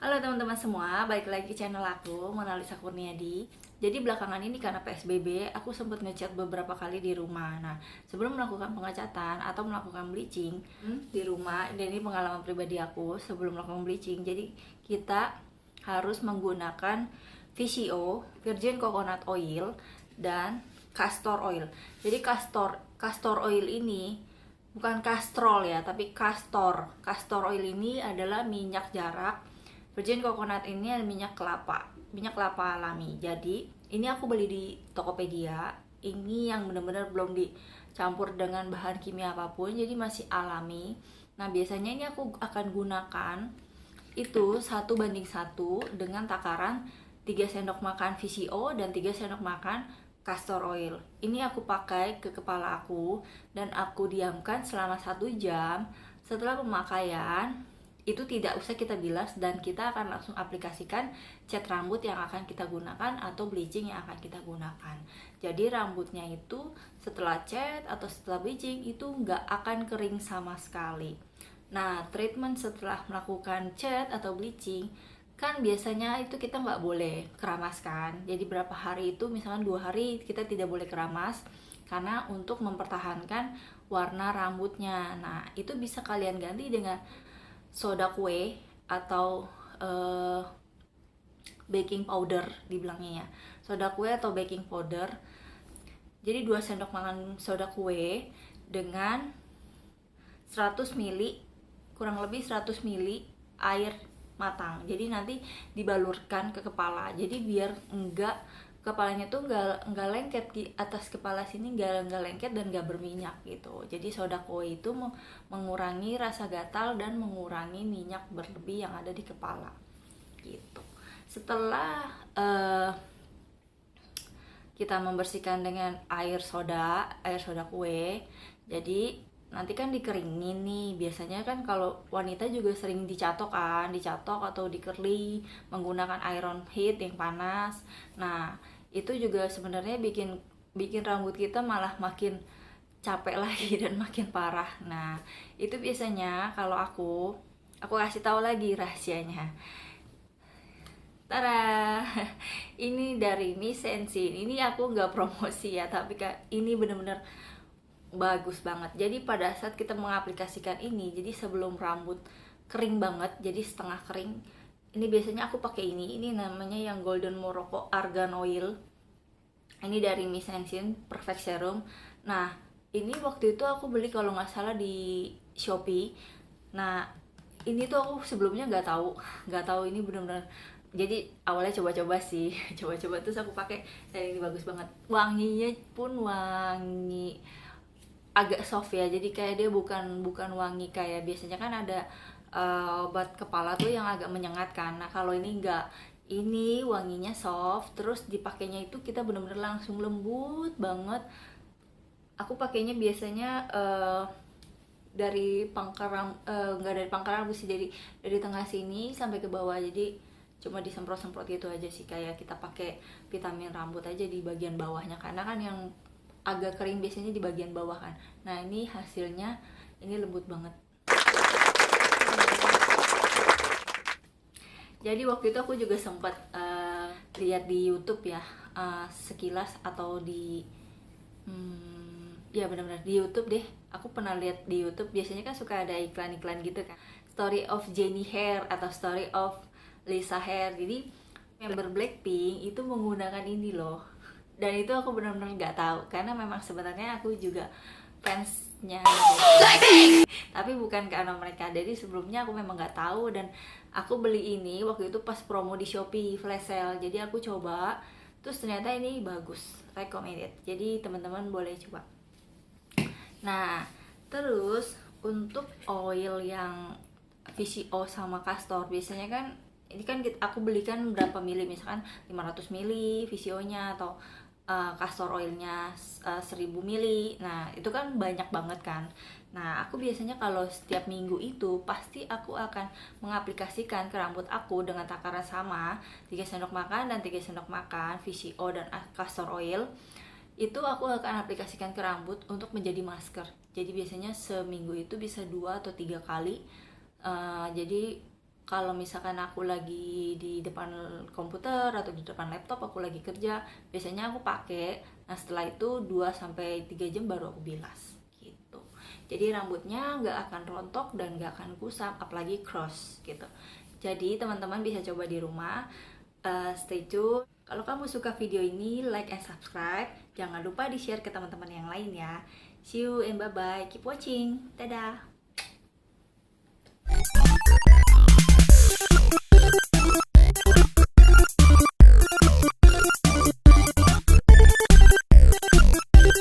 Halo teman-teman semua, balik lagi ke channel aku, Monalisa Kurniadi. Jadi belakangan ini karena PSBB, aku sempat ngecat beberapa kali di rumah. Nah, sebelum melakukan pengecatan atau melakukan bleaching di rumah, dan ini pengalaman pribadi aku sebelum melakukan bleaching, jadi kita harus menggunakan VCO, Virgin Coconut Oil, dan castor oil. Jadi castor oil ini bukan kastrol ya, tapi castor. Castor oil ini adalah minyak jarak. Virgin coconut ini adalah minyak kelapa alami. Jadi ini aku beli di Tokopedia. Ini yang benar-benar belum dicampur dengan bahan kimia apapun, jadi masih alami. Nah, biasanya ini aku akan gunakan itu 1:1 dengan takaran 3 sendok makan VCO dan 3 sendok makan castor oil. Ini aku pakai ke kepala aku dan aku diamkan selama 1 jam. Setelah pemakaian, itu tidak usah kita bilas dan kita akan langsung aplikasikan cat rambut yang akan kita gunakan atau bleaching yang akan kita gunakan. Jadi rambutnya itu setelah cat atau setelah bleaching itu nggak akan kering sama sekali. Nah, treatment setelah melakukan cat atau bleaching kan biasanya itu kita nggak boleh keramas kan. Jadi berapa hari itu, misalkan 2 hari kita tidak boleh keramas karena untuk mempertahankan warna rambutnya. Nah, itu bisa kalian ganti dengan soda kue atau baking powder dibilangnya ya, soda kue atau baking powder. Jadi 2 sendok makan soda kue dengan 100 ml, kurang lebih 100 ml air matang. Jadi nanti dibalurkan ke kepala. Jadi biar enggak kepalanya tuh nggak lengket di atas kepala sini, nggak lengket dan nggak berminyak gitu. Jadi soda kue itu mengurangi rasa gatal dan mengurangi minyak berlebih yang ada di kepala gitu. Setelah kita membersihkan dengan air soda kue, jadi nanti kan dikeringin nih. Biasanya kan kalau wanita juga sering dicatok atau dikerli menggunakan iron heat yang panas. Nah, itu juga sebenarnya bikin rambut kita malah makin capek lagi dan makin parah. Nah, itu biasanya kalau aku kasih tahu lagi rahasianya. Tada, ini dari Miss Sensin. Ini aku nggak promosi ya, tapi ini bener-bener bagus banget. Jadi pada saat kita mengaplikasikan ini, jadi sebelum rambut kering banget, jadi setengah kering, ini biasanya aku pakai ini namanya yang Golden Morocco Argan Oil. Ini dari Miss Sensin Perfect Serum. Nah, ini waktu itu aku beli kalau nggak salah di Shopee. Nah, ini tuh aku sebelumnya nggak tahu ini benar-benar. Jadi awalnya coba-coba sih, coba-coba terus aku pakai dan ini bagus banget. Wanginya pun wangi agak soft ya, jadi kayak dia bukan wangi kayak biasanya kan ada obat kepala tuh yang agak menyengat kan. Nah, kalau ini enggak, ini wanginya soft, terus dipakainya itu kita bener-bener langsung lembut banget. Aku pakainya biasanya dari pangkal enggak dari pangkal rambut sih, dari tengah sini sampai ke bawah. Jadi cuma disemprot-semprot gitu aja sih, kayak kita pakai vitamin rambut aja di bagian bawahnya, karena kan yang agak kering biasanya di bagian bawah kan. Nah, ini hasilnya ini lembut banget. Jadi waktu itu aku juga sempat lihat di YouTube ya, sekilas atau di ya benar-benar di YouTube deh. Aku pernah lihat di YouTube, biasanya kan suka ada iklan-iklan gitu kan. Story of Jennie Hair atau Story of Lisa Hair. Jadi member Blackpink itu menggunakan ini loh. Dan itu aku benar-benar nggak tahu, karena memang sebenarnya aku juga fansnya Blackpink, tapi bukan karena mereka. Jadi sebelumnya aku memang nggak tahu, dan aku beli ini waktu itu pas promo di Shopee flash sale. Jadi aku coba, terus ternyata ini bagus, recommended. Jadi teman-teman boleh coba. Nah, terus untuk oil yang VCO sama castor, biasanya kan ini kan aku belikan berapa mili, misalkan 500 mili VCO-nya atau castor oilnya 1000 mili. Nah, itu kan banyak banget kan. Nah, aku biasanya kalau setiap minggu itu pasti aku akan mengaplikasikan ke rambut aku dengan takaran sama, 3 sendok makan dan 3 sendok makan VCO dan castor oil. Itu aku akan aplikasikan ke rambut untuk menjadi masker. Jadi biasanya seminggu itu bisa 2 atau 3 kali. Jadi Kalau misalkan aku lagi di depan komputer atau di depan laptop, aku lagi kerja, biasanya aku pakai. Nah setelah itu 2 sampai 3 jam baru aku bilas gitu. Jadi rambutnya nggak akan rontok dan nggak akan kusam, apalagi cross gitu. Jadi teman-teman bisa coba di rumah. Stay tune. Kalau kamu suka video ini, like and subscribe. Jangan lupa di share ke teman-teman yang lain ya. See you and bye bye. Keep watching. Dadah.